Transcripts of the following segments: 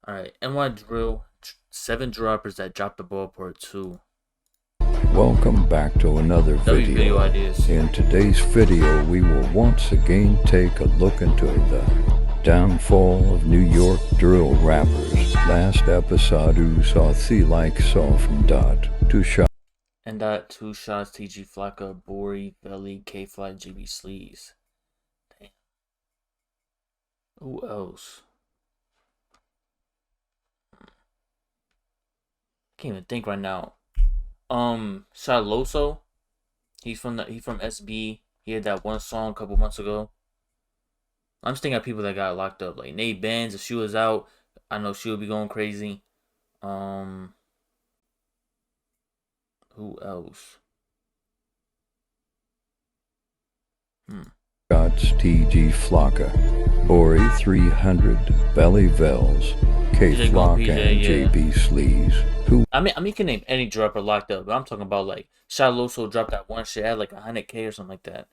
Alright, NY Drill, 7 droppers that dropped the ball part 2. Welcome back to another video. Ideas. In today's video, we will once again take a look into the downfall of New York drill rappers. Last episode, we saw SLIXZZ from Dot, 2 shots. And Dot, 2 shots, TG Flocka, Bori, Belly, K-Fly, GB SLIXZZ. Damn. Who else? Can't even think right now. Shaloso. He's from SB. He had that one song a couple months ago. I'm just thinking of people that got locked up. Like Nate Benz, if she was out, I know she would be going crazy. Who else? Shots, TG Flocka, Bori 300, Belly Vels, K Flocka, and JB SLIXZZ. Who? I mean, you can name any dropper locked up, but I'm talking about like Shaloso dropped that one shit, had like 100K or something like that.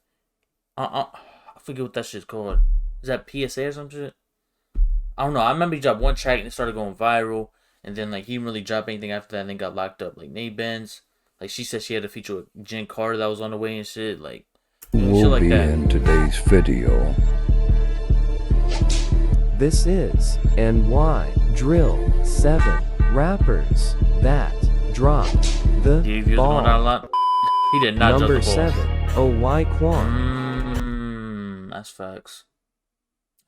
I forget what that shit's called. Is that PSA or some shit? I don't know. I remember he dropped one track and it started going viral, and then like he didn't really drop anything after that, and then got locked up. Like Nate Benz, like she said she had to feature with Jen Carter that was on the way and shit. Like will shit like be that. In today's video. This is NY Drill 7 rappers that dropped the ball. Not a lot. He did not Number drop the ball. 7, OY Quan. That's facts.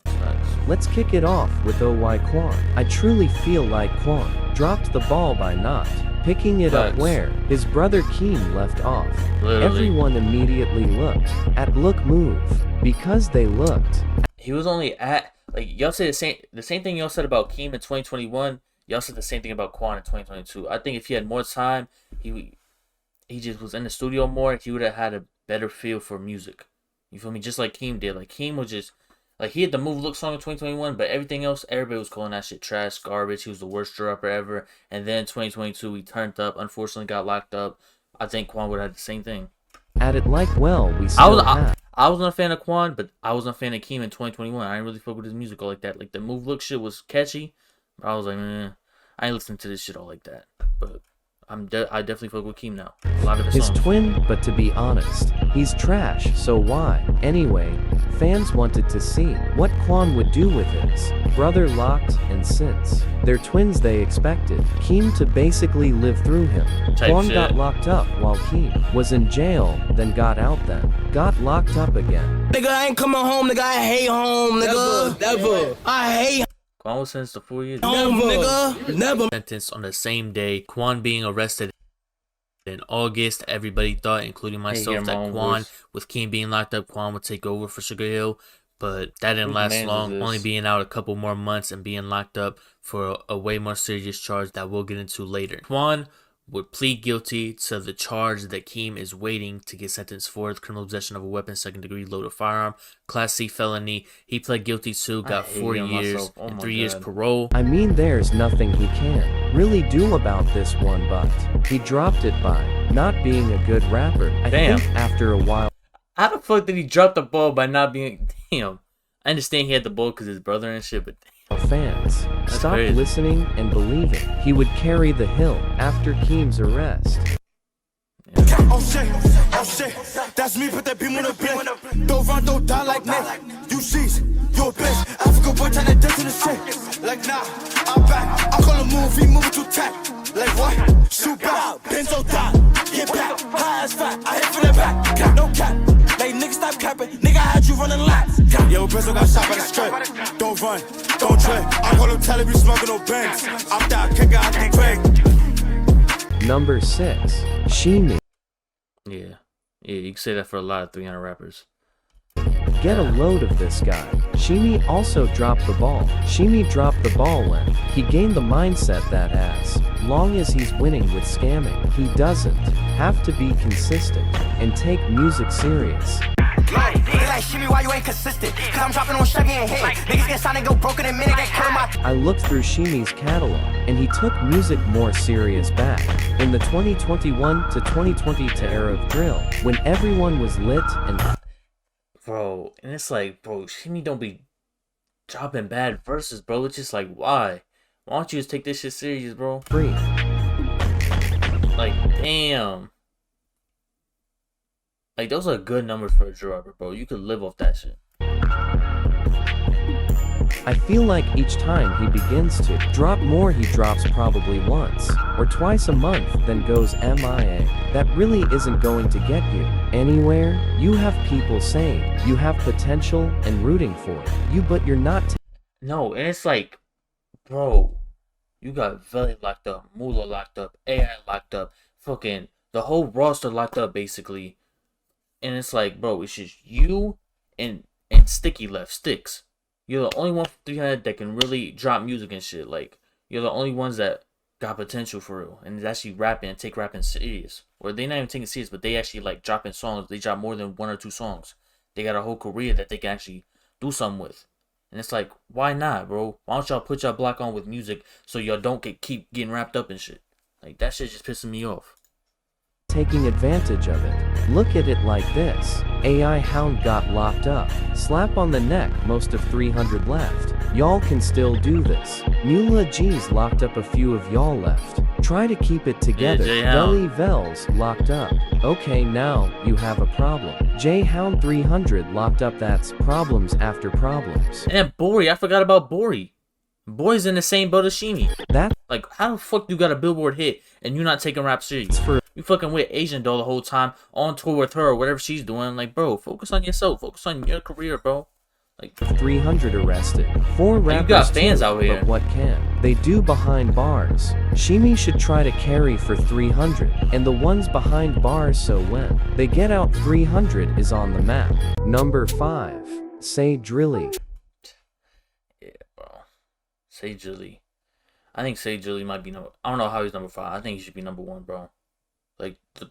That's facts. Let's kick it off with OY Quan. I truly feel like Quan dropped the ball by not picking it up where his brother Keem left off. Literally. Everyone immediately looked at Look Move because they looked. He was only at, like, y'all said the same thing y'all said about Keem in 2021. Y'all said the same thing about Quan in 2022. I think if he had more time, he just was in the studio more, he would have had a better feel for music. You feel me? Just like Keem did. Like Keem was just, like, he had the Move Look song in 2021, but everything else, everybody was calling that shit trash, garbage. He was the worst dropper ever. And then 2022, he turned up. Unfortunately, got locked up. I think Quan would have had the same thing. At it like well, we still have. I wasn't a fan of Quan, but I wasn't a fan of Keem in 2021. I didn't really fuck with his music all like that. Like, the Move Look shit was catchy, but I was like, I ain't listening to this shit all like that. But I definitely fuck with Keem now. A lot of his songs. Twin, but to be honest, he's trash, so why? Anyway, fans wanted to see what Quan would do with his brother locked, and since they're twins, they expected Keem to basically live through him. Quan got locked up while Keem was in jail, then got out, then got locked up again. Nigga, I ain't coming home, nigga. I hate home, nigga. Never. I hate Quan was sentenced to 4 years. home, nigga. Never. Sentenced on the same day. Quan being arrested in August. Everybody thought, including myself, that Quan, with Keem being locked up, Quan would take over for Sugar Hill. But that didn't last long, only being out a couple more months and being locked up for a way more serious charge that we'll get into later. Quan would plead guilty to the charge that Keem is waiting to get sentenced for: criminal possession of a weapon, second-degree loaded firearm, Class C felony. He pled guilty to, got 4 years and 3 years parole. I mean, there's nothing he can really do about this one, but he dropped it by not being a good rapper. I think after a while. How the fuck did he drop the ball by not being? Damn. I understand he had the ball because his brother and shit, but fans stopped listening and believing he would carry the hill after Keem's arrest. Oh shit, that's me, put that beam on the blade. Don't run, don't die like Nick. You sees, your bitch. Africa boy trying to dance in the shit. Like nah, I'm back. I call a movie, moving to tech. Like what? Shoot back, Benzo die. Get back, high as fat. I hit for the back, no cap. Like nigga stop capping, nigga I had you running laps. Yo, Benzo got shot by the strip. Don't run, don't trip. I call him Tally, be smoking no bangs. I'm that kicker, I think Craig. Number 6, Sheemy. Yeah, you can say that for a lot of 300 rappers. Get a load of this guy. Sheemy also dropped the ball. Sheemy dropped the ball when he gained the mindset that as long as he's winning with scamming, he doesn't have to be consistent and take music serious. Like Sheemy, why you ain't consistent? Cause I'm dropping on Chevy and hit. Niggas get signed and go broken in a minute, get killed my. I looked through Sheemy's catalog, and he took music more serious back in the 2021 to 2022 era of drill, when everyone was lit and. Bro, and it's like, bro, Sheemy don't be dropping bad verses, bro. It's just like, why? Why don't you just take this shit serious, bro? Free. Like, damn. Like, those are good numbers for a drill rapper, bro. You could live off that shit. I feel like each time he begins to drop more, he drops probably once or twice a month, then goes MIA. That really isn't going to get you anywhere. You have people saying you have potential and rooting for you, but you're not. No, and it's like, bro, you got Veli locked up, Mula locked up, AI locked up, fucking the whole roster locked up, basically. And it's like, bro, it's just you and Sticky left. Sticks. You're the only one from 300 that can really drop music and shit. Like, you're the only ones that got potential for real. And is actually rapping and take rapping serious. Or they not even taking it serious, but they actually like dropping songs. They drop more than 1 or 2 songs. They got a whole career that they can actually do something with. And it's like, why not, bro? Why don't y'all put y'all block on with music so y'all don't keep getting wrapped up in shit? Like, that shit just pissing me off. Taking advantage of it. Look at it like this. AI Hound got locked up. Slap on the neck, most of 300 left. Y'all can still do this. Mula G's locked up, a few of y'all left. Try to keep it together. Veli Vels locked up. Okay, now you have a problem. J Hound 300 locked up. That's problems after problems. And Bori, I forgot about Bori. Bori's in the same boat as Sheemy. That, like, how the fuck you got a Billboard hit and you not taking rap serious? You fucking with Asian Doll the whole time, on tour with her or whatever she's doing. Like, bro, focus on yourself. Focus on your career, bro. Like, 300 arrested. 4 rappers. You got fans too, out here. But what can they do behind bars? Sheemy should try to carry for 300, and the ones behind bars, so when they get out, 300 is on the map. Number 5. Say Drilly. Yeah, bro. Say Drilly. I think Say Drilly might be number. I don't know how he's number 5. I think he should be number 1, bro. Like, the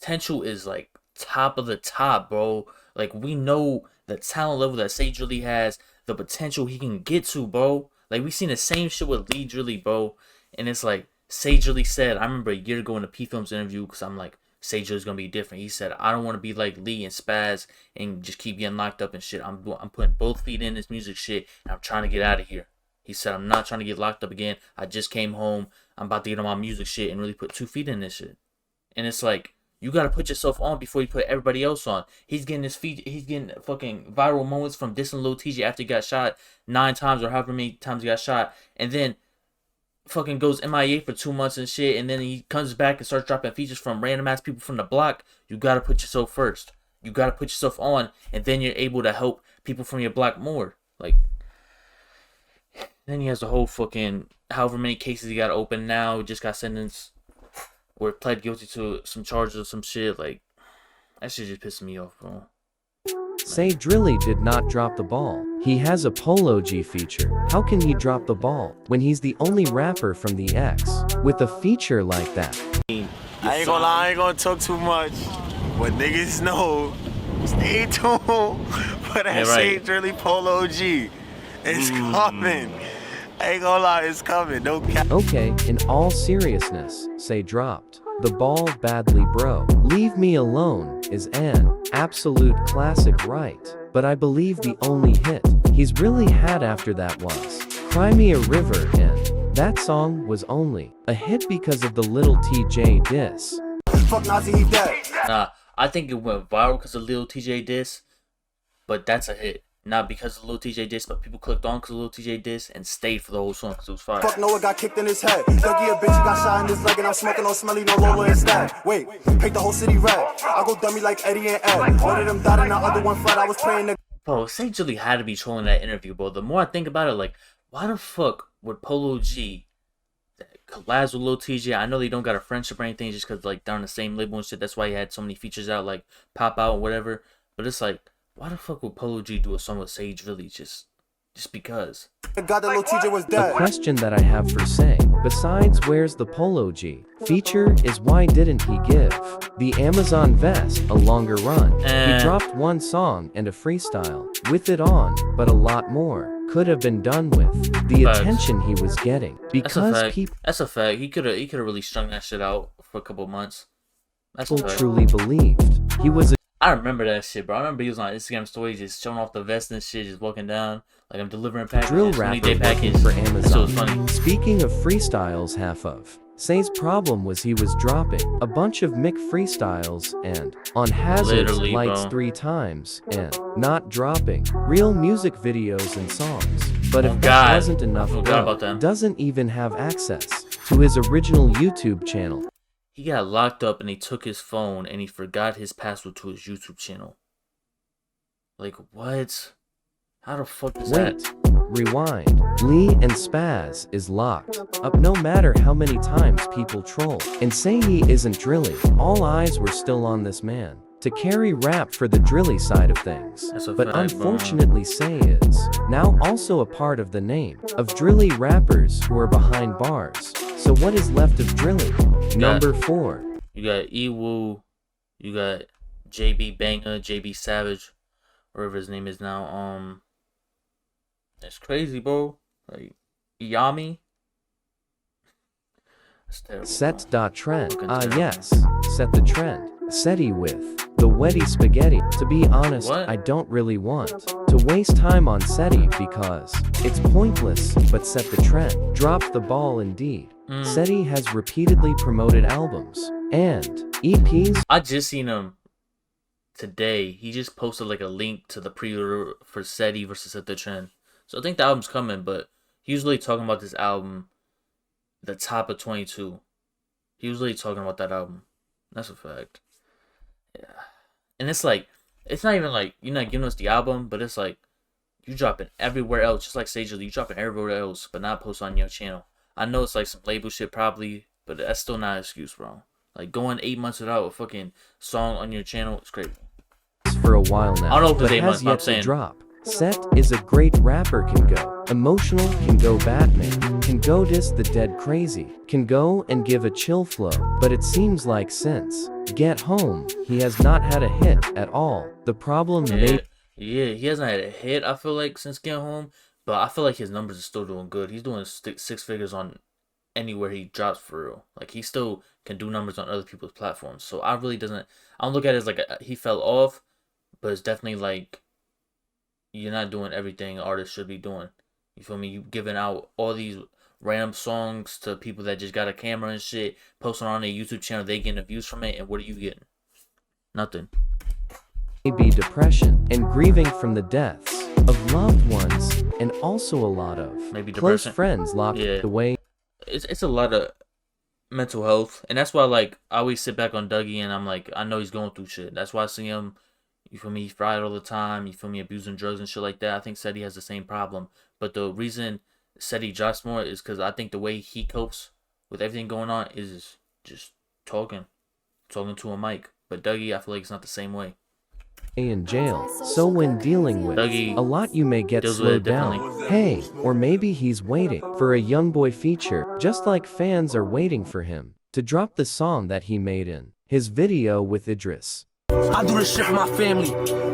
potential is like top of the top, bro. Like, we know the talent level that Say Drilly has, the potential he can get to, bro. Like, we seen the same shit with Lee Drilly, bro. And it's like, Say Drilly said, I remember a year ago in the P-Films interview, because I'm like, Say Drilly's gonna be different. He said, I don't want to be like Lee and Spaz and just keep getting locked up and shit. I'm putting both feet in this music shit, and I'm trying to get out of here. He said, I'm not trying to get locked up again. I just came home. I'm about to get on my music shit and really put 2 feet in this shit. And it's like, you gotta put yourself on before you put everybody else on. He's getting he's getting fucking viral moments from dissing Lil TJ after he got shot 9 times or however many times he got shot, and then fucking goes MIA for 2 months and shit, and then he comes back and starts dropping features from random ass people from the block. You gotta put yourself first. You gotta put yourself on, and then you're able to help people from your block more. Like, then he has the whole fucking however many cases he got open now. He just got sentenced or pled guilty to some charges or some shit. Like, that shit just pissing me off, bro. Say Drilly did not drop the ball. He has a Polo G feature. How can he drop the ball when he's the only rapper from the X with a feature like that? I ain't gonna lie, I ain't gonna talk too much. But niggas know, stay tuned for that Say Drilly Polo G. It's coming. I ain't gonna lie, it's coming. No cap. Okay, in all seriousness, Say dropped the ball badly, bro. Leave Me Alone is an absolute classic, right? But I believe the only hit he's really had after that was Cry Me a River, and that song was only a hit because of the Lil TJ diss. Fuck Nazi, he dead. Nah, I think it went viral because of Lil TJ diss, but that's a hit. Not because of Lil TJ diss, but people clicked on because of Lil TJ diss and stayed for the whole song because it was fire. Fuck Noah got kicked in his head. Dougie a bitch, he got shot in his leg, and I'm smoking on smelly, no roller instead. Wait, paint the whole city red. I go dummy like Eddie and Ed. One of them died and the other one fled. I was praying to. Bro, Say Drilly had to be trolling that interview, bro. The more I think about it, like, why the fuck would Polo G collabs with Lil TJ? I know they don't got a friendship or anything, just because, like, they're on the same label and shit. That's why he had so many features out, like Pop Out or whatever. But it's like, why the fuck would Polo G do a song with Say Drilly just because? God, that Lil TJ was dead. A question that I have for Say, besides where's the Polo G feature, is why didn't he give the Amazon vest a longer run? He dropped 1 song and a freestyle with it on, but a lot more could have been done with the attention he was getting. Because people That's a fact. He could have really strung that shit out for a couple months. That's truly believed he was a I remember that shit, bro. I remember he was on Instagram stories just showing off the vest and shit, just walking down Like I'm delivering packages. Drill rapper 20-day package for Amazon. Amazon. So it's funny. Speaking of freestyles, half of SLIXZZ's problem was he was dropping a bunch of Mick freestyles and on hazards Literally, lights bro. 3 times and not dropping real music videos and songs. But Oh, if that God. wasn't enough, I forgot bro about that. doesn't even have access to his original YouTube channel. He got locked up and they took his phone and he forgot his password to his YouTube channel. Like what? How the fuck is Wait, that? rewind. Lee and SLIXZZ is locked up no matter how many times people troll and say he isn't Drilly. All eyes were still on this man to carry rap for the Drilly side of things. That's a But fact, bro. unfortunately Say is now also a part of the name of Drilly rappers who are behind bars. So what is left of Drilly? Number 4. You got Ewu, you got JB Banger, JB Savage, whatever his name is now. That's crazy, bro. Like Yami. That's terrible. Set.trend. Fucking Ah terrible. yes, set the trend. SETI with the wetty spaghetti. To be honest, What? I don't really want to waste time on SETI because it's pointless, but set the trend. Dropped the ball indeed. SETI has repeatedly promoted albums and EPs. I just seen him today. He just posted like a link to the pre-order for SETI versus Set the Trend. So I think the album's coming, but he usually talking about this album, the top of 22. He usually talking about that album. That's a fact. Yeah. And it's like, it's not even like, you're not giving us the album, but it's like, you dropping everywhere else, just like Sage, you dropping everywhere else, but not post on your channel. I know it's like some label shit probably, but that's still not an excuse, bro. Like going 8 months without a fucking song on your channel is crazy. For a while now, I don't know if it's but 8 months, has but I'm yet to saying. drop. Set is a great rapper, can go emotional, can go Batman, can go diss the dead crazy, can go and give a chill flow, but it seems like since Get Home, he has not had a hit at all. The problem Yeah, he hasn't had a hit, I feel like, since Get Home, but I feel like his numbers are still doing good. He's doing 6 figures on anywhere he drops for real. Like, he still can do numbers on other people's platforms. So I really I don't look at it as like he fell off, but it's definitely like, you're not doing everything artists should be doing. You feel me? You giving out all these random songs to people that just got a camera and shit, posting on their YouTube channel, they getting the views from it, and what are you getting? Nothing. may be depression and grieving from the deaths of loved ones, and also a lot of Maybe close depression. friends locked away. It's a lot of mental health, and that's why like I always sit back on Dougie and I'm like, I know he's going through shit. That's why I see him, you feel me, he's fried all the time, you feel me, abusing drugs and shit like that. I think Seti has the same problem, but the reason Seti drops more is because I think the way he copes with everything going on is just talking to a mic. But Dougie, I feel like it's not the same way. In jail, so when dealing with Dougie a lot you may get deals with slowed it down. differently. Hey, or maybe he's waiting for a young boy feature, just like fans are waiting for him to drop the song that he made in his video with Idris. I do this shit for my family.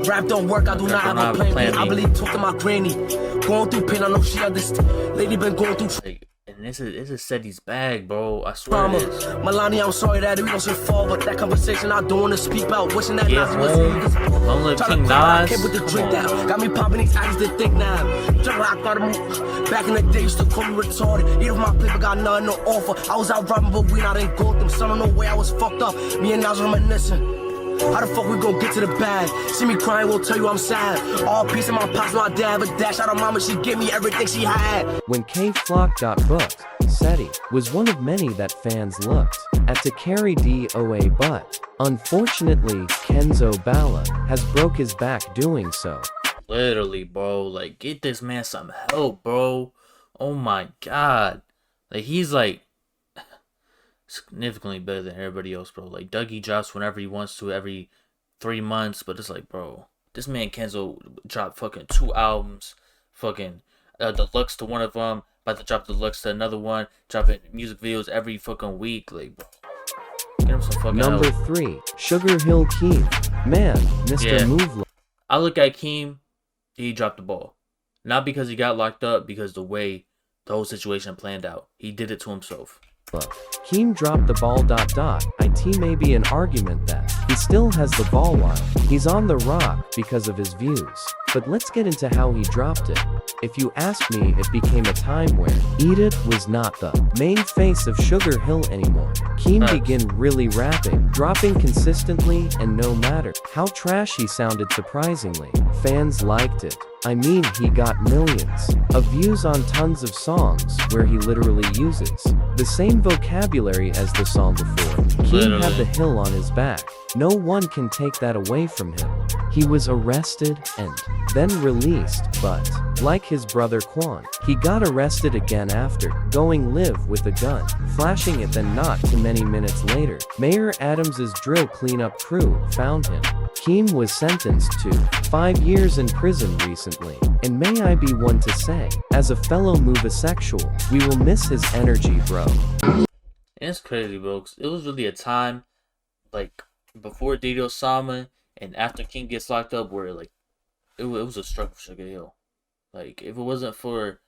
Rap don't work, I do not have a plan B. I believe talk to my granny. Going through pain, I know she understands. Lady been going through Like, and this is Seti's bag, bro. I swear trauma. it is. Melania, I'm sorry that we don't so far, but that conversation I don't want to speak about. Wishing that Yeah, Nazi home. was Long live Tryna King cry, Nas. can't put the Come drink on. down. Got me popping these eyes to think now. Jungle, I thought I'm back in the day, used to call me retarded. Eat off my plate, but got nothing to offer. I was out robbing, but we not in Gotham. Son, on the way, I was fucked up. Me and Nas reminiscing. How the fuck we gon' get to the bag? See me crying, will tell you I'm sad. All peace in my pops, my dad, but dash out of mama, she give me everything she had. When K-Flock got booked, Seti was one of many that fans looked at to carry DOA, but unfortunately, Kenzo Bala has broke his back doing so. Literally, bro. Like, get this man some help, bro. Oh my god. Like, he's like significantly better than everybody else, bro. Like, Dougie drops whenever he wants to, every 3 months, but it's like, bro, this man Kenzo dropped fucking 2 albums, fucking deluxe to one of them, about to drop deluxe to another one, dropping music videos every fucking week. Like, bro, get him some fucking Number help. 3, Sugar Hill Keem. Man, Mr. Yeah. Move. I look at Keem, he dropped the ball. Not because he got locked up, because the way the whole situation planned out. He did it to himself. Keem dropped the ball. It may be an argument that he still has the ball while he's on the rock because of his views. But let's get into how he dropped it. If you ask me, it became a time where Eat It was not the main face of Sugar Hill anymore. Keem began really rapping, dropping consistently, and no matter how trash he sounded, surprisingly, fans liked it. I mean, he got millions of views on tons of songs where he literally uses the same vocabulary as the song before. Keem had the hill on his back. No one can take that away from him. He was arrested and then released, but like his brother Quan, he got arrested again after going live with a gun, flashing it. Then not too many minutes later, Mayor Adams's drill cleanup crew found him. Keem was sentenced to 5 years in prison recently, and may I be one to say, as a fellow movasexual, we will miss his energy, bro. And it's crazy, bro, 'cause it was really a time, like, before DThang and after Keem gets locked up, where, like, it was a struggle for Sugar Hill. Like, if it wasn't for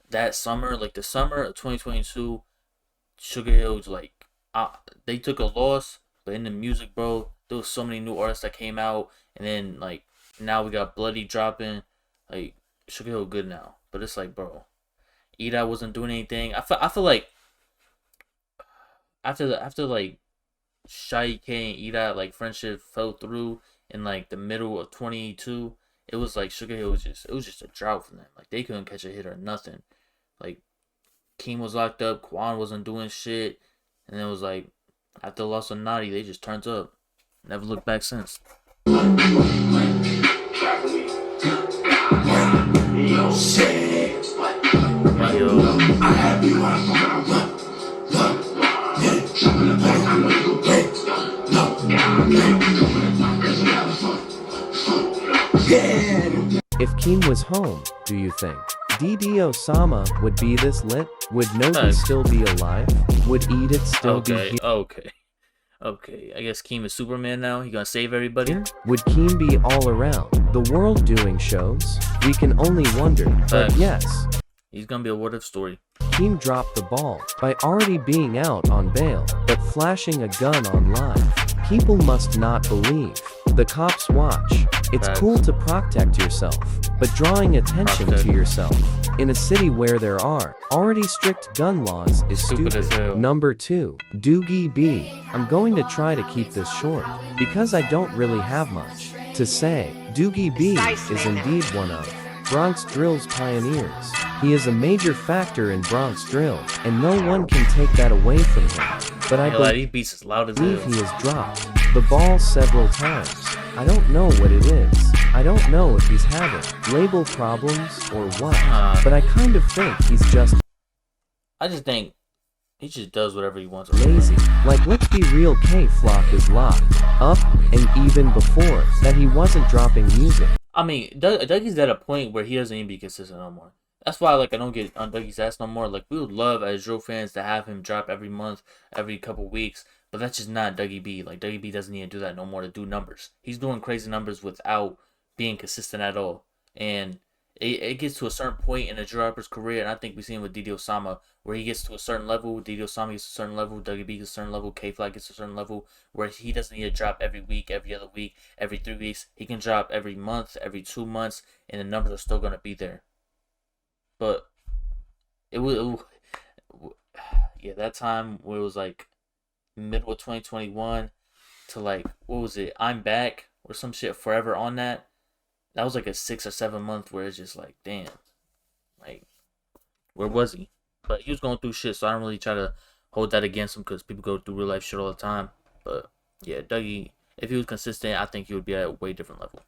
that summer, like, the summer of 2022, Sugar Hill was, like, they took a loss, but in the music, bro, there was so many new artists that came out, and then, like, now we got Bloody dropping. Like, Sugar Hill good now, but it's like, bro, Ida wasn't doing anything. I feel like after like Shy K and Ida, like, friendship fell through in, like, the middle of 2022. It was like Sugar Hill was just a drought for them. Like, they couldn't catch a hit or nothing. Like, Keem was locked up, Quan wasn't doing shit, and it was like after the loss of Naughty, they just turned up. Never looked back since. If Keem was home, do you think DThang would be this lit? Would Nogi still be alive? Would Eat It still be Okay, I guess Keem is Superman now. He gonna save everybody? Would Keem be all around the world doing shows? We can only wonder, but yes. He's gonna be a what if story. Keem dropped the ball by already being out on bail, but flashing a gun on live. People must not believe. The cops watch. It's cool to protect yourself, but drawing attention to yourself in a city where there are already strict gun laws is stupid. Number 2, Dougie B. I'm going to try to keep this short, because I don't really have much to say. Dougie B is indeed one of Bronx Drill's pioneers. He is a major factor in Bronx Drill, and no one can take that away from him. But I believe he has dropped the ball several times. I don't know what it is. I don't know if he's having label problems or what, but I kind of think he's just... I just think he just does whatever he wants. Lazy. Like, let's be real, K-Flock is locked up, and even before that he wasn't dropping music. I mean, Dougie's at a point where he doesn't even be consistent no more. That's why, like, I don't get on Dougie's ass no more. Like, we would love as drill fans to have him drop every month, every couple weeks, but that's just not Dougie B. Like, Dougie B doesn't need to do that no more to do numbers. He's doing crazy numbers without being consistent at all. And it gets to a certain point in a drill rapper's career, and I think we see him with DThang, where he gets to a certain level, DThang gets to a certain level, Dougie B gets to a certain level, K-Flag gets to a certain level, where he doesn't need to drop every week, every other week, every 3 weeks. He can drop every month, every 2 months, and the numbers are still going to be there. But yeah, that time where it was like middle of 2021 to, like, what was it, I'm Back or some shit, forever on that. That was like a 6 or 7 month where it's just like, damn, like, where was he? But he was going through shit, so I don't really try to hold that against him, because people go through real life shit all the time. But yeah, Dougie, if he was consistent, I think he would be at a way different level.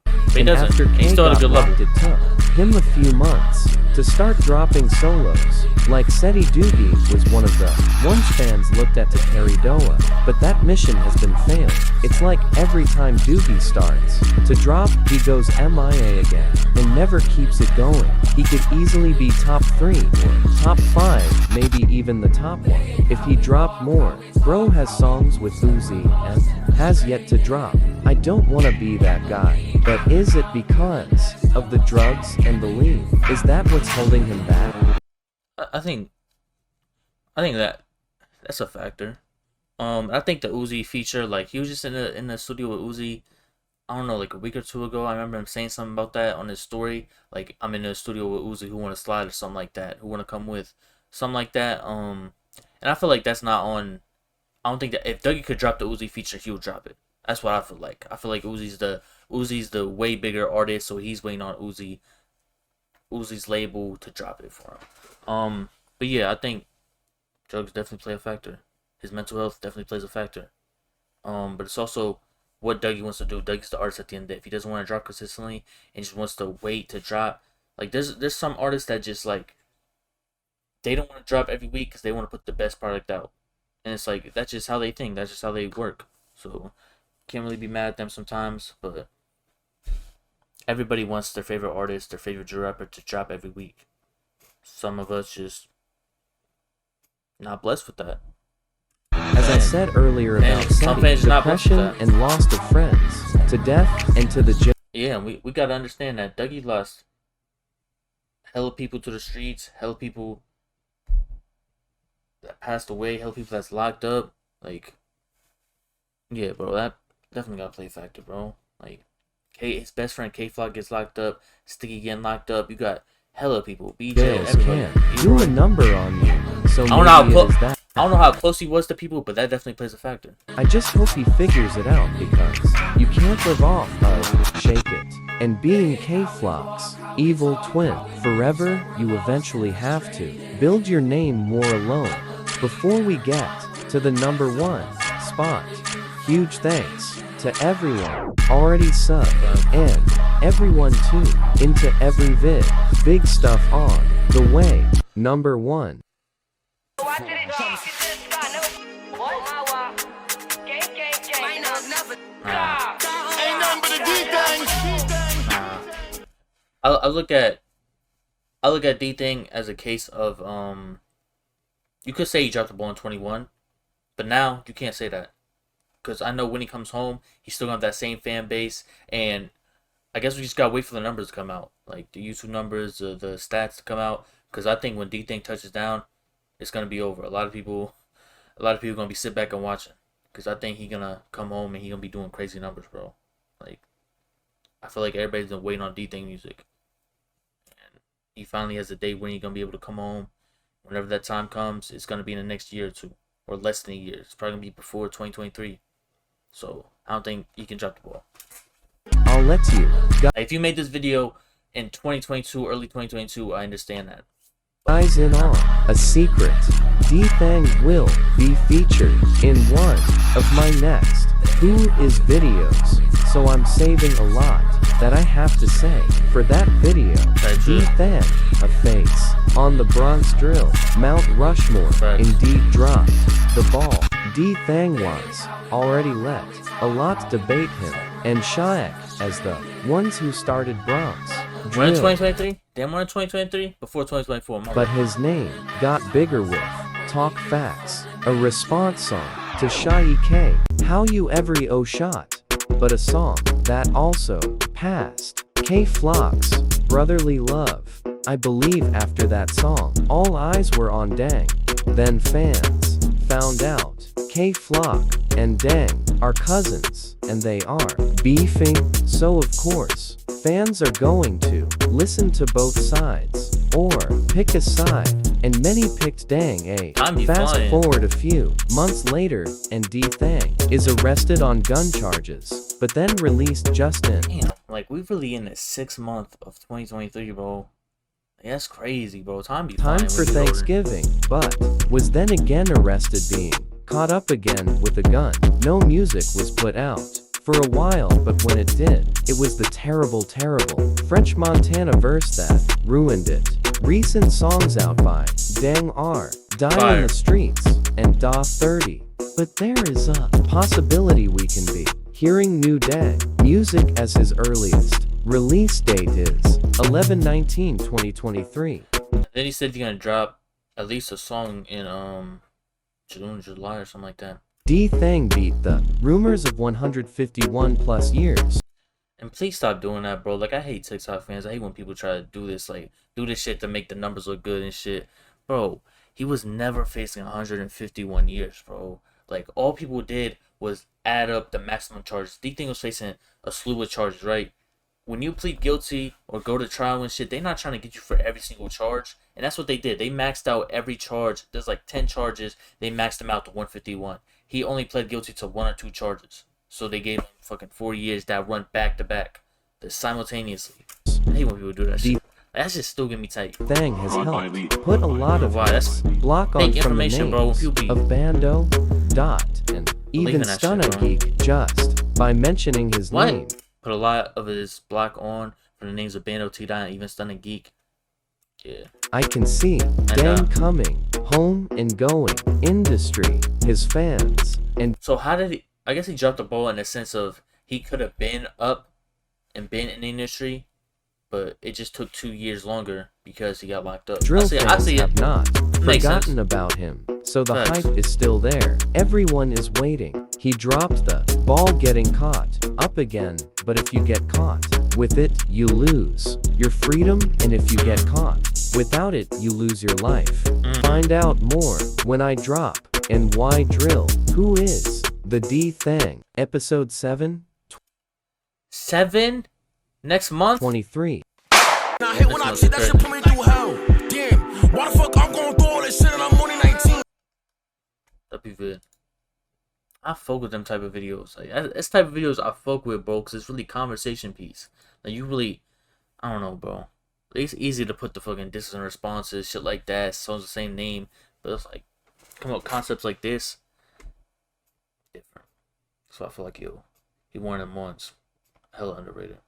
But he doesn't. After He's still at a good level. It took him a few months to start dropping solos. Like Seti Dougie was one of the ones fans looked at to carry Doa, but that mission has been failed. It's like every time Dougie starts to drop, he goes MIA again and never keeps it going. He could easily be top 3 or top 5, maybe even the top 1 if he dropped more. Bro has songs with Uzi and has yet to drop. I don't want to be that guy, but is it because of the drugs and the lean? Is that what's holding him back? I think I think that's a factor. I think the Uzi feature, like he was just in the studio with Uzi. I don't know, like a week or two ago. I remember him saying something about that on his story. Like, I'm in the studio with Uzi, who want to slide or something like that. Who want to come with something like that. And I feel like that's not on. I don't think that if Dougie could drop the Uzi feature, he would drop it. That's what I feel like. I feel like Uzi's the way bigger artist, so he's waiting on Uzi's label to drop it for him. But yeah, I think drugs definitely play a factor. His mental health definitely plays a factor. But it's also what Dougie wants to do. Dougie's the artist at the end of the day. If he doesn't want to drop consistently and just wants to wait to drop, like there's some artists that just like they don't want to drop every week because they want to put the best product out, and it's like that's just how they think. That's just how they work. So can't really be mad at them sometimes, but everybody wants their favorite artist, their favorite drill rapper to drop every week. Some of us just not blessed with that. As I said earlier about Seti, depression and loss of friends, to death and to the yeah, we gotta understand that Dougie lost hella people to the streets, hella people that passed away, hella people that's locked up. Like, yeah, bro, that definitely gotta play a factor, bro. Like, his best friend K-Flock gets locked up, Sticky getting locked up. You got hella people, BJ, everybody. Do a number on you, so I don't know how close he was to people, but that definitely plays a factor. I just hope he figures it out, because you can't live off of Shake It and being K-Flock's evil twin forever. You eventually have to build your name more alone before we get to the #1 spot. Huge thanks to everyone already subbed and everyone tuned into every vid. Big stuff on the way. #1. I look at DThang as a case of you could say he dropped the ball in 21, but now you can't say that, because I know when he comes home he's still gonna have that same fan base, and I guess we just gotta wait for the numbers to come out, like the YouTube numbers, the stats to come out, because I think when DThang touches down, it's gonna be over. A lot of people gonna be sit back and watching, because I think he's gonna come home and he's gonna be doing crazy numbers, bro. Like, I feel like everybody's been waiting on DThang music, and he finally has a date when he's gonna be able to come home. Whenever that time comes, it's gonna be in the next year or two, or less than a year. It's probably gonna be before 2023. So I don't think he can drop the ball. I'll let you. If you made this video in 2022, early 2022, I understand that. Guys, in on a secret, DThang will be featured in one of my next Who Is videos, so I'm saving a lot that I have to say for that video. DThang, a face on the Bronx drill, Mount Rushmore indeed dropped the ball. DThang was already let a lot debate him and Shaek as the ones who started Bronx. When in 2023? Damn, when in 2023? Before 2024. But his name got bigger with Talk Facts, a response song to Shy K. How You Every O Shot, but a song that also passed K-Flock's Brotherly Love. I believe after that song, all eyes were on Dang. Then fans found out K-Flock and Dang are cousins, and they are beefing, so of course, fans are going to listen to both sides, or pick a side, and many picked Dang. Fast forward a few months later, and DThang is arrested on gun charges, but then released just in. Damn, like, we're really in the 6th month of 2023, bro. That's crazy, bro. Time for Thanksgiving, but was then again arrested, being caught up again with a gun. No music was put out for a while, but when it did, it was the terrible French Montana verse that ruined it. Recent songs out by Dang are Die in the Streets and Da 30. But there is a possibility we can be hearing new Dang music, as his earliest release date is 11/19/2023. Then he said he's gonna drop at least a song in June, July, or something like that. DThang beat the rumors of 151 plus years. And please stop doing that, bro. Like, I hate TikTok fans. I hate when people try to do this, like, do this shit to make the numbers look good and shit. Bro, he was never facing 151 years, bro. Like, all people did was add up the maximum charges. DThang was facing a slew of charges, right? When you plead guilty or go to trial and shit, they're not trying to get you for every single charge. And that's what they did. They maxed out every charge. There's like 10 charges. They maxed them out to 151. He only pled guilty to 1 or 2 charges. So they gave him fucking 4 years that run back to back. Simultaneously. I hate when people do that shit. That shit still get me tight. Thang has helped put a lot of that's block on from the names bro. of Bando, Dot, and even Stunna Geek just by mentioning his name. Put a lot of his block on for the names of Bando, T-Dot, and even Stunna Geek. Yeah. I can see Dang coming, home and going, industry, his fans, and so how did he? I guess he dropped the ball in the sense of he could have been up and been in the industry, but it just took 2 years longer because he got locked up. Drill fans have not forgotten about him, so the hype is still there. Everyone is waiting. He dropped the ball getting caught up again, but if you get caught with it, you lose your freedom, and if you get caught without it, you lose your life. Find out more when I drop. And why Drill? Who is the DThang? Episode 7? 7? Next month? 23. Now, hey, when I see that shit put me through hell. Damn, why the fuck I'm going through all this shit and I'm only 19? That'd be good. I fuck with them type of videos. Like, this type of videos I fuck with, bro, because it's really conversation piece. Like, you really, I don't know, bro. It's easy to put the fucking disses and responses, shit like that. Sounds the same name, but it's like, come up with concepts like this. Different. So I feel like, yo, he one of them ones. Hella underrated.